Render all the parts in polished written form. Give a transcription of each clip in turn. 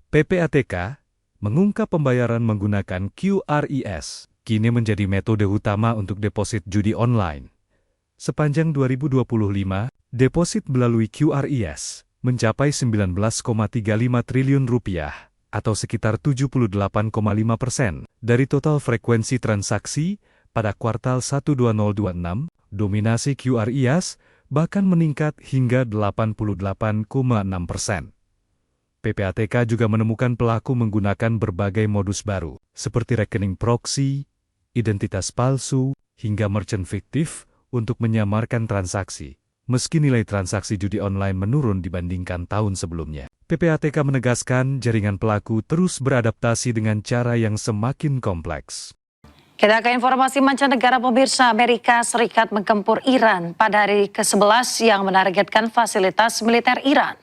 PPATK mengungkap pembayaran menggunakan QRIS kini menjadi metode utama untuk deposit judi online. Sepanjang 2025, deposit melalui QRIS mencapai 19,35 triliun rupiah atau sekitar 78,5% dari total frekuensi transaksi pada kuartal 1 2026. Dominasi QRIS bahkan meningkat hingga 88,6%. PPATK juga menemukan pelaku menggunakan berbagai modus baru, seperti rekening proksi, identitas palsu, hingga merchant fiktif untuk menyamarkan transaksi. Meski nilai transaksi judi online menurun dibandingkan tahun sebelumnya, PPATK menegaskan jaringan pelaku terus beradaptasi dengan cara yang semakin kompleks. Kita ke informasi mancanegara. Pemirsa, Amerika Serikat menggempur Iran pada hari ke-11 yang menargetkan fasilitas militer Iran.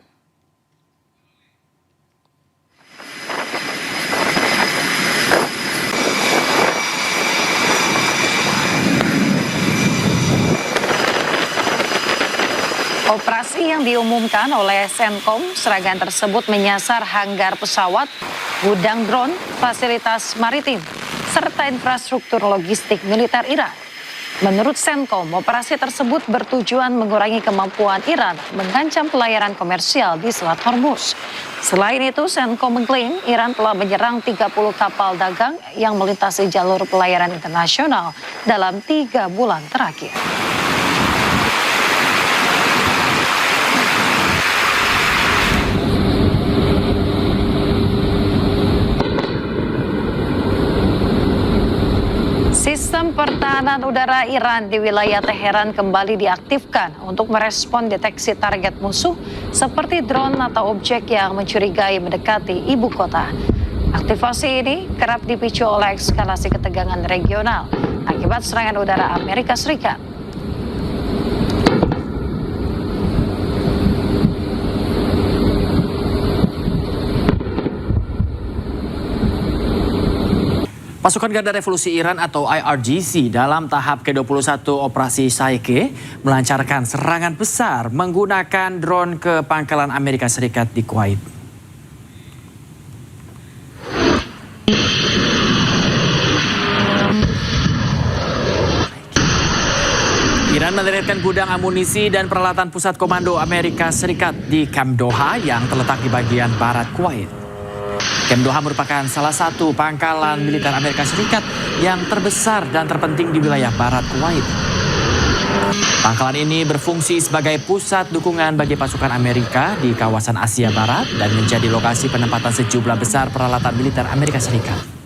Operasi yang diumumkan oleh Centcom, serangan tersebut menyasar hanggar pesawat, gudang drone, fasilitas maritim, serta infrastruktur logistik militer Iran. Menurut Centcom, operasi tersebut bertujuan mengurangi kemampuan Iran mengancam pelayaran komersial di Selat Hormuz. Selain itu, Centcom mengklaim Iran telah menyerang 30 kapal dagang yang melintasi jalur pelayaran internasional dalam 3 bulan terakhir. Sistem pertahanan udara Iran di wilayah Teheran kembali diaktifkan untuk merespon deteksi target musuh seperti drone atau objek yang mencurigai mendekati ibu kota. Aktivasi ini kerap dipicu oleh eskalasi ketegangan regional akibat serangan udara Amerika Serikat. Pasukan Garda Revolusi Iran atau IRGC dalam tahap ke-21 Operasi Saike melancarkan serangan besar menggunakan drone ke pangkalan Amerika Serikat di Kuwait. Iran menargetkan gudang amunisi dan peralatan pusat komando Amerika Serikat di Camp Doha yang terletak di bagian barat Kuwait. Camp Doha merupakan salah satu pangkalan militer Amerika Serikat yang terbesar dan terpenting di wilayah barat Kuwait. Pangkalan ini berfungsi sebagai pusat dukungan bagi pasukan Amerika di kawasan Asia Barat dan menjadi lokasi penempatan sejumlah besar peralatan militer Amerika Serikat.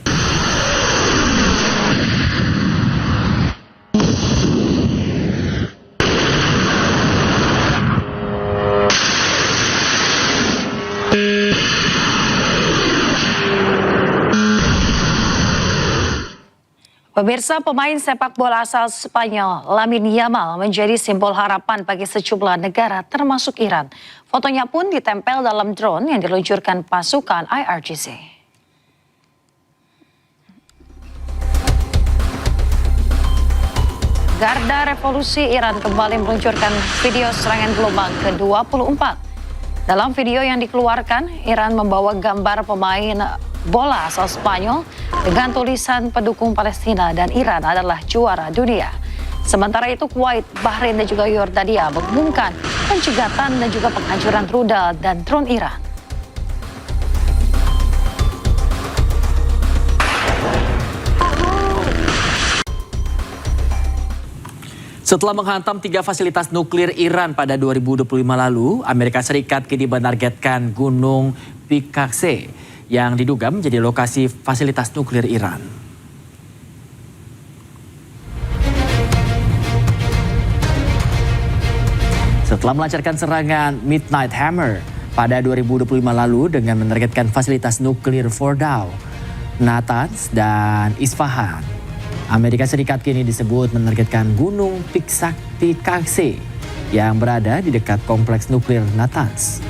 Pemirsa, pemain sepak bola asal Spanyol Lamine Yamal menjadi simbol harapan bagi sejumlah negara termasuk Iran. Fotonya pun ditempel dalam drone yang diluncurkan pasukan IRGC. Garda Revolusi Iran kembali meluncurkan video serangan gelombang ke-24. Dalam video yang dikeluarkan, Iran membawa gambar pemain bola asal Spanyol dengan tulisan pendukung Palestina dan Iran adalah juara dunia. Sementara itu Kuwait, Bahrain dan juga Yordania mengumumkan pencegatan dan juga penghancuran rudal dan drone Iran. Setelah menghantam 3 fasilitas nuklir Iran pada 2025 lalu, Amerika Serikat kini menargetkan Gunung Picakse yang diduga menjadi lokasi fasilitas nuklir Iran. Setelah melancarkan serangan Midnight Hammer pada 2025 lalu dengan menargetkan fasilitas nuklir Fordow, Natanz, dan Isfahan, Amerika Serikat kini disebut menargetkan Gunung Picakse yang berada di dekat kompleks nuklir Natanz.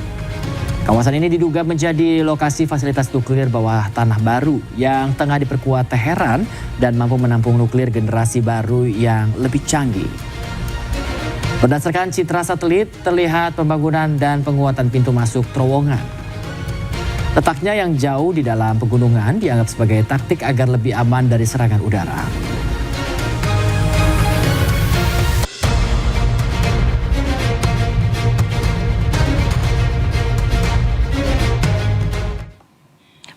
Kawasan ini diduga menjadi lokasi fasilitas nuklir bawah tanah baru yang tengah diperkuat Teheran dan mampu menampung nuklir generasi baru yang lebih canggih. Berdasarkan citra satelit, terlihat pembangunan dan penguatan pintu masuk terowongan. Letaknya yang jauh di dalam pegunungan dianggap sebagai taktik agar lebih aman dari serangan udara.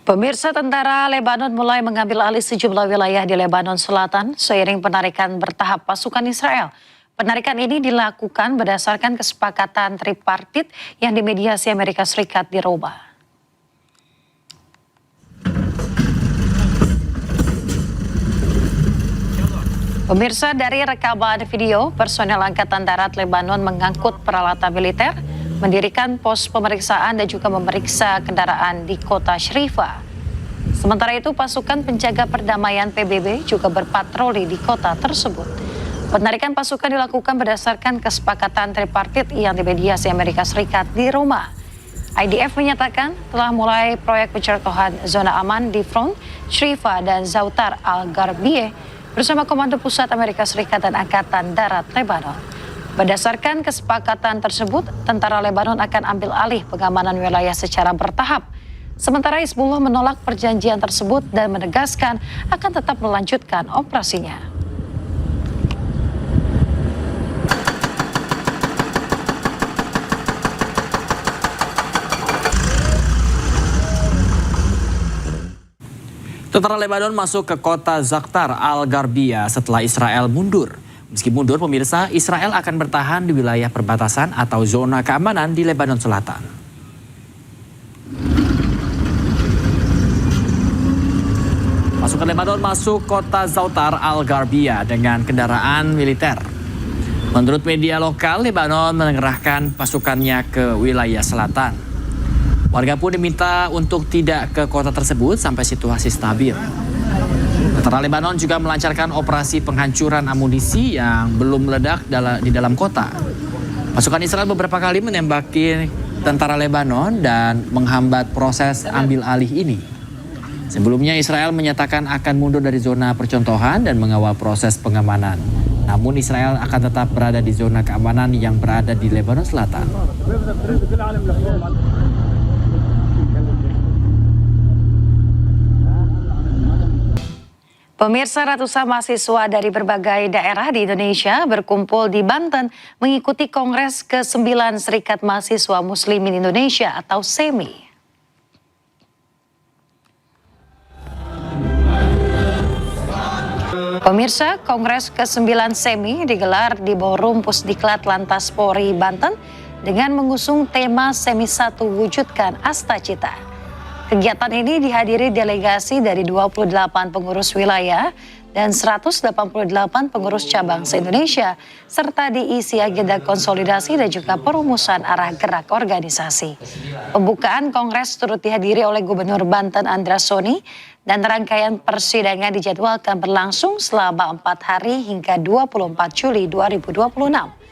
Pemirsa, tentara Lebanon mulai mengambil alih sejumlah wilayah di Lebanon Selatan seiring penarikan bertahap pasukan Israel. Penarikan ini dilakukan berdasarkan kesepakatan tripartit yang dimediasi Amerika Serikat di Roma. Pemirsa, dari rekaman video, personel Angkatan Darat Lebanon mengangkut peralatan militer, mendirikan pos pemeriksaan dan juga memeriksa kendaraan di kota Shrifa. Sementara itu, pasukan penjaga perdamaian PBB juga berpatroli di kota tersebut. Penarikan pasukan dilakukan berdasarkan kesepakatan tripartit yang dimediasi Amerika Serikat di Roma. IDF menyatakan telah mulai proyek pencertohan zona aman di front Shrifa dan Zautar al-Gharbiyeh bersama Komando Pusat Amerika Serikat dan Angkatan Darat Lebanon. Berdasarkan kesepakatan tersebut, tentara Lebanon akan ambil alih pengamanan wilayah secara bertahap. Sementara Hizbullah menolak perjanjian tersebut dan menegaskan akan tetap melanjutkan operasinya. Tentara Lebanon masuk ke kota Zautar al-Gharbiyeh setelah Israel mundur. Meski mundur, pemirsa, Israel akan bertahan di wilayah perbatasan atau zona keamanan di Lebanon Selatan. Pasukan Lebanon masuk kota Zautar al-Gharbiyeh dengan kendaraan militer. Menurut media lokal, Lebanon mengerahkan pasukannya ke wilayah selatan. Warga pun diminta untuk tidak ke kota tersebut sampai situasi stabil. Tentara Lebanon juga melancarkan operasi penghancuran amunisi yang belum meledak di dalam kota. Pasukan Israel beberapa kali menembaki tentara Lebanon dan menghambat proses ambil alih ini. Sebelumnya Israel menyatakan akan mundur dari zona percontohan dan mengawal proses pengamanan. Namun Israel akan tetap berada di zona keamanan yang berada di Lebanon Selatan. Pemirsa, ratusan mahasiswa dari berbagai daerah di Indonesia berkumpul di Banten mengikuti Kongres ke-9 Serikat Mahasiswa Muslimin Indonesia atau SEMI. Pemirsa, Kongres ke-9 SEMI digelar di Ballroom Pusdiklat Lantas Polri Banten dengan mengusung tema SEMI 1 Wujudkan Astacita. Kegiatan ini dihadiri delegasi dari 28 pengurus wilayah dan 188 pengurus cabang se-Indonesia, serta diisi agenda konsolidasi dan juga perumusan arah gerak organisasi. Pembukaan Kongres turut dihadiri oleh Gubernur Banten Andras Soni dan rangkaian persidangan dijadwalkan berlangsung selama 4 hari hingga 24 Juli 2026.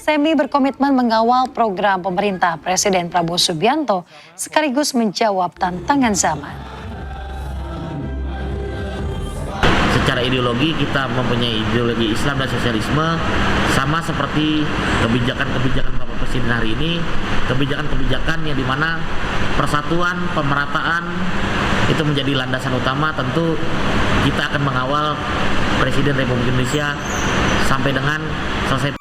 SEMI berkomitmen mengawal program pemerintah Presiden Prabowo Subianto sekaligus menjawab tantangan zaman. Secara ideologi kita mempunyai ideologi Islam dan sosialisme, sama seperti kebijakan-kebijakan Bapak Presiden hari ini, kebijakan-kebijakan yang dimana persatuan, pemerataan itu menjadi landasan utama. Tentu kita akan mengawal Presiden Republik Indonesia sampai dengan selesai